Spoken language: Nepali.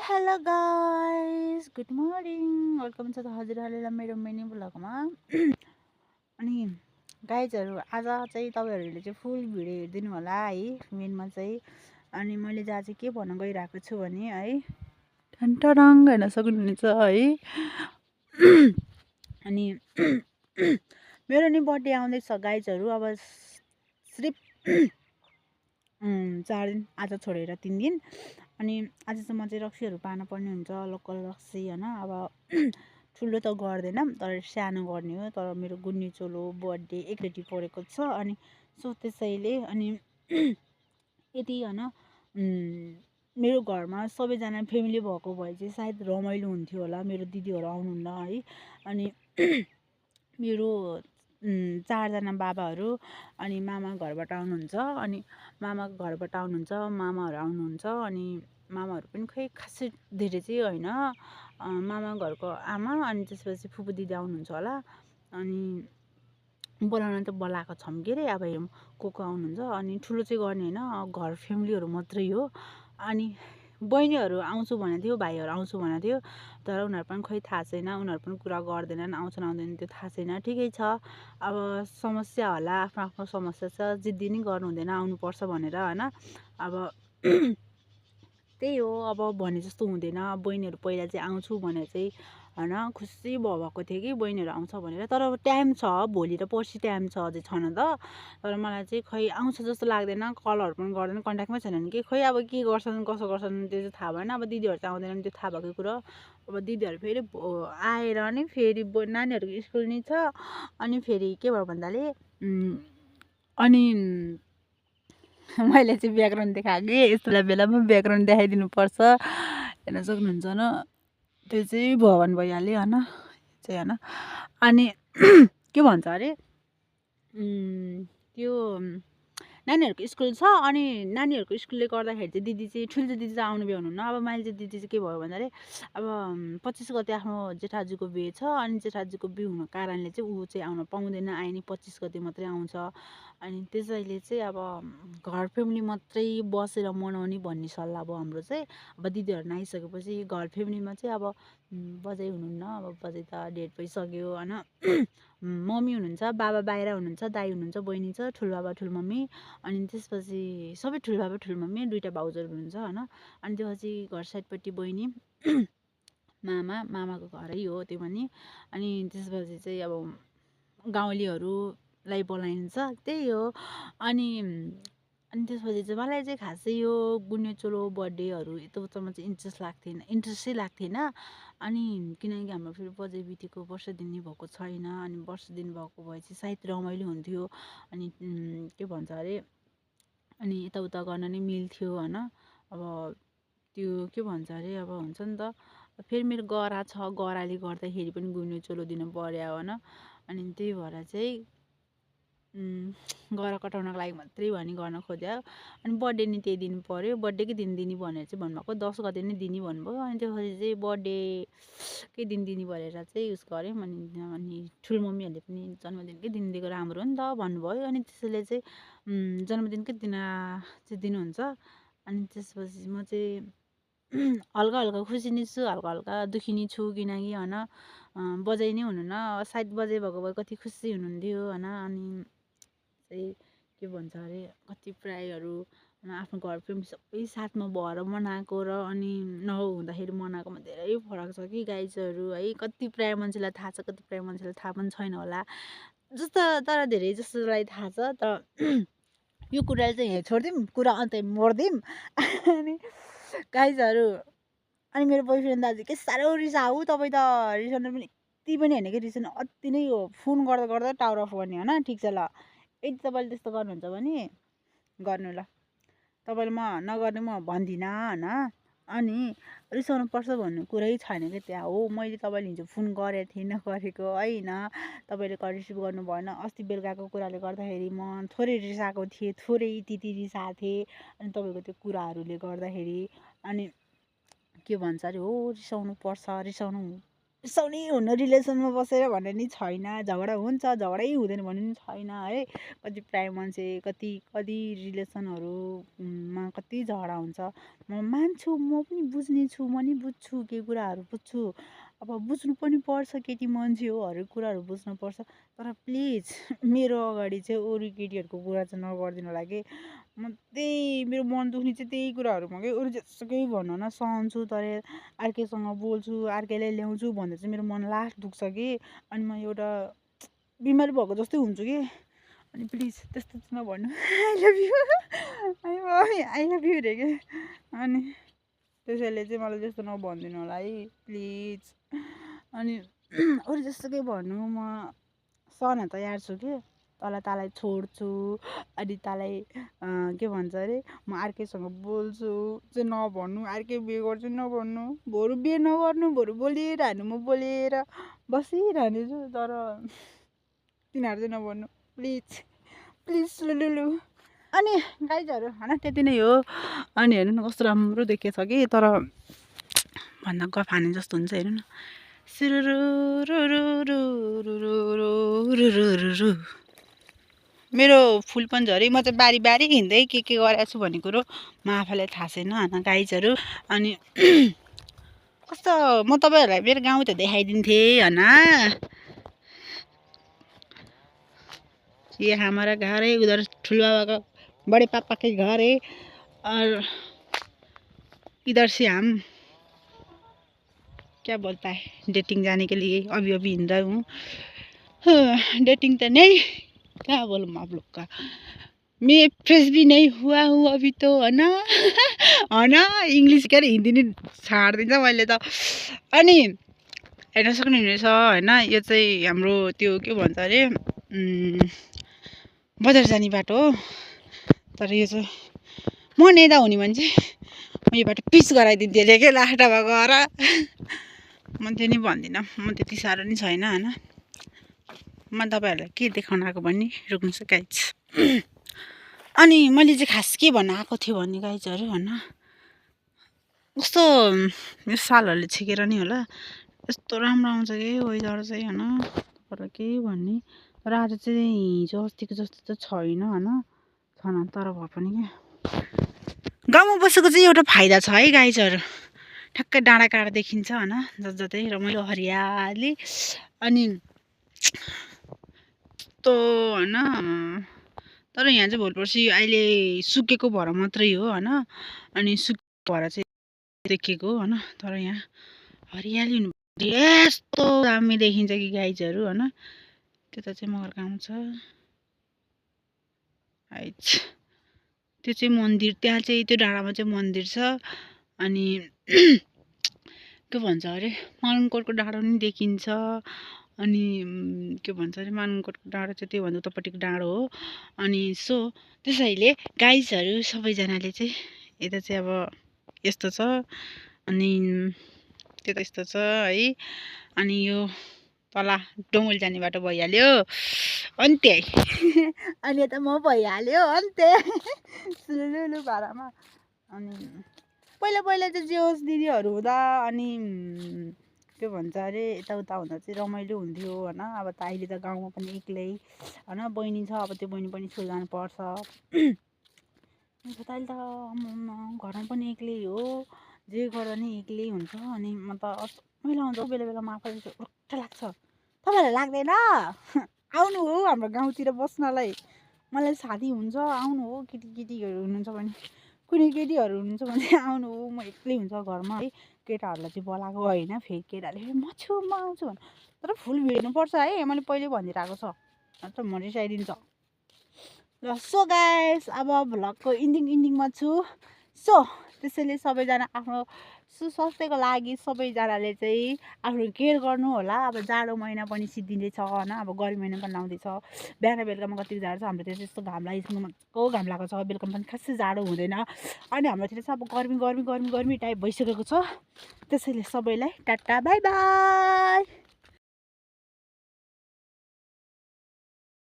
Hello guys, good morning. Welcome छ हजुरहरूलाई मेरो मिनी ब्लगमा। अनि गाइजहरू, आज चाहिँ तपाईँहरूले चाहिँ फुल भिडियो हेरिदिनु होला है मेनमा चाहिँ। अनि मैले आज चाहिँ के भन्न गइरहेको छु भने है, ठन्टरङ हेर्न सक्नुहुनेछ है। अनि मेरो नि बर्थडे आउँदैछ गाइजहरू। अब सिर्फ 4 दिन, आज छोडेर 3 दिन। अनि आजसम्म चाहिँ रक्सीहरू पार्न पर्ने हुन्छ, लोकल रक्सी होइन। अब ठुलो त गर्दैन, तर सानो गर्ने हो। तर मेरो गुन्नी चोलो बर्थडे एकचोटि परेको छ। अनि सो त्यसैले अनि यति होइन, मेरो घरमा सबैजना फ्यामिली भएको भए चाहिँ सायद रमाइलो हुन्थ्यो होला। मेरो दिदीहरू आउनुहुन्न है। अनि मेरो 4 जना बाबाहरू अनि मामा घरबाट आउनुहुन्छ। अनि मामाको घरबाट आउनुहुन्छ, मामाहरू आउनुहुन्छ। अनि मामाहरू पनि खै खासै धेरै चाहिँ होइन, मामा घरको आमा अनि त्यसपछि फुपू दिदी आउनुहुन्छ होला। अनि बोलाउन त बोलाएको छौँ के अरे, अब हेरौँ को आउनुहुन्छ। अनि ठुलो चाहिँ गर्ने होइन, घर फ्यामिलीहरू मात्रै हो। अनि बहिनीहरू आउँछु भनेको थियो, भाइहरू आउँछु भनेको थियो, तर उनीहरू पनि खोइ थाहा छैन। उनीहरू पनि कुरा गर्दैनन्, आउँछन् आउँदैन त्यो थाहा छैन। ठिकै छ, अब समस्या होला, आफ्नो आफ्नो समस्या छ। जिद्दी नै गर्नु हुँदैन, आउनुपर्छ भनेर होइन। अब त्यही हो, अब भने जस्तो हुँदैन। बहिनीहरू पहिला चाहिँ आउँछु भनेर चाहिँ होइन खुसी भएको थियो कि बहिनीहरू आउँछ भनेर। तर टाइम छ, भोलि र पर्सि टाइम छ, अझै छन त। तर मलाई चाहिँ खै आउँछ जस्तो लाग्दैन। कलहरू पनि गर्दैन, कन्ट्याक्टमै छैनन् कि। खै अब के गर्छन् कसो गर्छन् त्यो चाहिँ थाहा भएन। अब दिदीहरू चाहिँ आउँदैनन्, त्यो थाहा भएकै कुरो। अब दिदीहरू फेरि आएर नि फेरि नानीहरूको स्कुल नि छ। अनि फेरि के भयो भन्दाले अनि मैले चाहिँ ब्याकग्राउन्ड देखाएको कि यस्तोलाई बेलामा ब्याकग्राउन्ड देखाइदिनुपर्छ, हेर्न सक्नुहुन्छ न। त्यो चाहिँ भवन भइहाल्यो होइन चाहिँ होइन। अनि के भन्छ अरे, त्यो नानीहरूको स्कुल छ। अनि नानीहरूको स्कुलले गर्दाखेरि चाहिँ दिदी चाहिँ ठुलो दिदी चाहिँ आउनु भ्याउनुहुन्न। अब माइली चाहिँ दिदी चाहिँ के भयो भन्दाखेरि अब 25 गते आफ्नो जेठाजुको बिहे छ। अनि जेठाजुको बिहे हुनु कारणले चाहिँ ऊ चाहिँ आउन पाउँदैन, आए नि 25 गते मात्रै आउँछ। अनि त्यसैले चाहिँ अब घर फ्यामिली मात्रै बसेर मनाउने भन्ने सल्लाह अब हाम्रो चाहिँ। अब दिदीहरू नआइसकेपछि घर फ्यामिलीमा चाहिँ अब बजाइ हुनुहुन्न। अब बजाइ त डेट भइसक्यो होइन। मम्मी हुनुहुन्छ, बाबा बाहिर हुनुहुन्छ, दाइ हुनुहुन्छ, बहिनी छ, ठुलोबाबा ठुलोमम्मी। अनि त्यसपछि सबै ठुलोबाबा ठुलोमम्मी, 2टा भाउजूहरू हुनुहुन्छ होइन। अनि त्यसपछि घर साइडपट्टि बहिनी, मामाको घरै हो त्यो पनि। अनि त्यसपछि चाहिँ अब गाउँलेहरूलाई बोलाइन्छ, त्यही हो। अनि त्यसपछि चाहिँ मलाई चाहिँ खासै यो गुन्ने चोलो बर्थडेहरू यताउतामा चाहिँ इन्ट्रेस्टै लाग्थेन। अनि किनकि हाम्रो फेरि बजाइ बितेको वर्ष दिन नै भएको छैन। अनि वर्ष दिन भएको भए चाहिँ सायद रमाइलो हुन्थ्यो। अनि के भन्छ अरे, अनि यताउता गर्न नि मिल्थ्यो होइन। अब त्यो के भन्छ अरे, अब हुन्छ नि त। फेरि मेरो गरा छ, गराले गर्दाखेरि पनि गुन्ने चोलो दिनु पर्यो होइन। अनि त्यही भएर चाहिँ गरा कटाउनको लागि मात्रै भनी गर्न खोज्यो। अनि बर्थडे नि त्यही दिनु पऱ्यो, बर्थडेकै दिन दिने भनेर चाहिँ भन्नुभएको, 10 गते नै दिने भन्नुभयो। अनि त्यसपछि चाहिँ बर्थडेकै दिन दिने भनेर चाहिँ उस गऱ्यौँ। अनि ठुलो मम्मीहरूले पनि जन्मदिनकै दिन दिएको राम्रो हो नि त भन्नुभयो। अनि त्यसैले चाहिँ जन्मदिनकै दिन चाहिँ दिनुहुन्छ। अनि त्यसपछि म चाहिँ हल्का हल्का खुसी नै छु, हल्का हल्का दुखी नै छु। किनकि होइन बजाइ नै हुनुहुन्न, सायद बजाइ भएको भए कति खुसी हुनुहुन्थ्यो होइन। अनि चाहिँ के भन्छ अरे, कति प्रायहरू आफ्नो घर फ्यामिली सबै साथमा भएर मनाएको र अनि नहुँदाखेरि मनाएकोमा धेरै फरक छ कि गाइजहरू है। कति प्राय मान्छेलाई थाहा छ, कति प्राय मान्छेलाई थाहा पनि छैन होला जस्तो। तर धेरै जस्तोलाई थाहा छ। तर यो कुराले चाहिँ यहाँ छोडिदिउँ, कुरा अन्त मोडिदिउँ। अनि गाइजहरू, अनि मेरो बोयफ्रेन्ड दाजु के साह्रो रिसाऊ। तपाईँ त रिसाउनु पनि यति पनि होइन कि, रिसाउनु अति नै हो। फोन गर्दा गर्दा टावर अफ गर्ने होइन। ठिक छ ल, यदि तपाईँले त्यस्तो गर्नुहुन्छ भने गर्नु ल, तपाईँले म नगर्ने म भन्दिनँ होइन। अनि रिसाउनु पर्छ भन्ने कुरै छैन क्या त्यहाँ हो। मैले तपाईँले हिजो फोन गरेको थिएँ नगरेको होइन, तपाईँले कल रिसिभ गर्नु भएन। अस्ति बेलुकाको कुराले गर्दाखेरि म थोरै रिसाएको थिएँ, थोरै त्यति रिसाएको थिएँ। अनि तपाईँको त्यो कुराहरूले गर्दाखेरि अनि के भन्छ अरे, हो रिसाउनु पर्छ, रिसाउनु रिसाउने हुनु रिलेसनमा बसेर भन्ने नि छैन, झगडा हुन्छ झगडै हुँदैन भन्ने नि छैन है। कति प्रायः मान्छे कति कति रिलेसनहरूमा कति झगडा हुन्छ। म मान्छु, म पनि बुझ्ने छु, म नि बुझ्छु, केही कुराहरू बुझ्छु। अब बुझ्नु पनि पर्छ, केटी मान्छे हो, हरेक कुराहरू बुझ्नुपर्छ। तर प्लिज मेरो अगाडि चाहिँ अरू केटीहरूको कुरा चाहिँ नगरिदिनु होला कि। म त्यही मेरो मन दुख्ने चाहिँ त्यही कुराहरूमा कि अरू जेसुकै भन्नु न सहन्छु, तर अर्कैसँग बोल्छु, अर्कैलाई ल्याउँछु भन्दा चाहिँ मेरो मन लास्ट दुख्छ कि। अनि म एउटा बिमारी भएको जस्तै हुन्छु कि। अनि प्लिज त्यस्तो चाहिँ नभन्नु। I love you, I love you अरे के। अनि त्यसैले चाहिँ मलाई त्यस्तो नभनिदिनु होला है प्लिज। अनि अरू जेसुकै भन्नु म सहन तयार छु कि। तँलाई छोड्छु, अनि तँलाई के भन्छ अरे म अर्कैसँग बोल्छु चाहिँ नभन्नु, अर्कै बिहे गर्छु नभन्नु। बरु बिहे नगर्नु, बरु बोलिरहनु, म बोलेर बसिरहने छु, तर तिनीहरू चाहिँ नभन्नु प्लिज प्लिज लु। अनि गाइजहरू होइन त्यति नै हो। अनि हेर्नु न कस्तो राम्रो देखेछ कि, तर भन्दा गफ हाने जस्तो हुन्छ। हेर्नु न सुरुरुरुरुरुरुरुरुरुरुरुरु। मेरो फुल पनि झऱ्यो। म चाहिँ बारी बारी हिँड्दै के गरेको छु भन्ने कुरो म आफैलाई थाहा छैन होइन गाइजहरू। अनि कस्तो म तपाईँहरूलाई मेरो गाउँ त देखाइदिन्थेँ होइन। ये हमारा घर है, उधर ठुलबाबा का बड़े पापा के घर है, और इधर से हम क्या बोलता है डेटिंग जाने के लिए अभी अभी हिँड रहा हूँ। डेटिंग तो नहीं, क्या बोलूँ आप लोग का, मैं फ्रेश भी नहीं हुआ हूँ अभी तो होइन। होइन इङ्ग्लिस के अरे हिन्दी नि छाडिदिन्छ मैले त। अनि हेर्न सक्नुहुनेछ होइन, यो चाहिँ हाम्रो त्यो के भन्छ अरे बजार जाने बाटो हो। तर यो चाहिँ म नेता हुने मान्छे, म यो बाटो पिच गराइदिन्थेँ अरे के लास्टमा गएर। म त्यो नि भन्दिनँ, म त्यति साह्रो नि छैन होइन। म तपाईँहरूलाई के देखाउन आएको भन्ने रुक्नुहोस् गाइज। अनि मैले चाहिँ खास के भन्न आएको थियो भन्ने गाइजहरू होइन, कस्तो यो सालहरूले छेकेर नि होला यस्तो राम्रो आउँछ कि वेदर चाहिँ होइन, तपाईँलाई के भन्ने। तर आज चाहिँ हिजो अस्तिको जस्तो त छैन होइन, छैन तर भए पनि क्या गाउँमा बसेको चाहिँ एउटा फाइदा छ है गाइजहरू। ठ्याक्कै डाँडा काँडा देखिन्छ होइन, जतै रमाइलो हरियाली। अनि यस्तो होइन, तर यहाँ चाहिँ भोलि पर्सि अहिले सुकेको भएर मात्रै हो होइन। अनि सुकेको भएर चाहिँ देखेको होइन, तर यहाँ हरियाली हुनु यस्तो दामी देखिन्छ कि गाइजहरू होइन। त्यता चाहिँ मगर गाउँ छ आइज, त्यो चाहिँ मन्दिर, त्यहाँ चाहिँ त्यो डाँडामा चाहिँ मन्दिर छ। अनि के भन्छ अरे मानङकोटको डाँडो नि देखिन्छ। अनि के भन्छ अरे मानङकोटको डाँडो चाहिँ त्योभन्दा उतापट्टिको डाँडो हो। अनि सो त्यसैले गाइजहरू सबैजनाले चाहिँ यता चाहिँ अब यस्तो छ, अनि त्यो त यस्तो छ है। अनि यो तल डोमोल जाने बाटो भइहाल्यो अन्त्य। अनि यता म भइहाल्यो अन्त्य सुलुलु भाडामा। अनि पहिला पहिला चाहिँ जे होस् दिदीहरू हुँदा अनि के भन्छ अरे यताउता हुँदा चाहिँ रमाइलो हुन्थ्यो होइन। अब त अहिले त गाउँमा पनि एक्लै होइन, बहिनी छ, अब त्यो बहिनी पनि स्कुल जानुपर्छ। अहिले त घरमा पनि एक्लै हो, जे गर्दा नि एक्लै हुन्छ। अनि म त मैला हुन्छ बेला बेलामा आफैले उठ्ठ लाग्छ। तपाईँहरूलाई लाग्दैन? आउनु हो हाम्रो गाउँतिर बस्नलाई, मलाई साथी हुन्छ आउनु हो। केटीहरू हुनुहुन्छ भने, कुनै केटीहरू हुनुहुन्छ भने आउनु हो। म एक्लै हुन्छ घरमा है, केटाहरूलाई चाहिँ बोलाएको होइन। फेरि केटाहरूले म छु म आउँछु भने, तर फुल भेट्नुपर्छ है, मैले पहिले भनिदिइरहेको छ, नत्र म रिसाइदिन्छ। ल सो गाइस अब भ्लगको इन्डिङमा छु। सो त्यसैले सबैजना आफ्नो सुस्वास्थ्यको लागि सबैजनाले चाहिँ आफ्नो केयर गर्नु होला। अब जाडो महिना पनि सिद्धिँदैछ होइन, अब गर्मी महिना पनि आउँदैछ। बिहान बेलुकामा कति जाडो छ, हाम्रोतिर त्यस्तो घाम लागेको मजाको घाम लागेको छ, बेलुकामा पनि खासै जाडो हुँदैन। अनि हाम्रोतिर चाहिँ अब गर्मी टाइप भइसकेको छ। त्यसैले सबैलाई टाटा बाई बाई।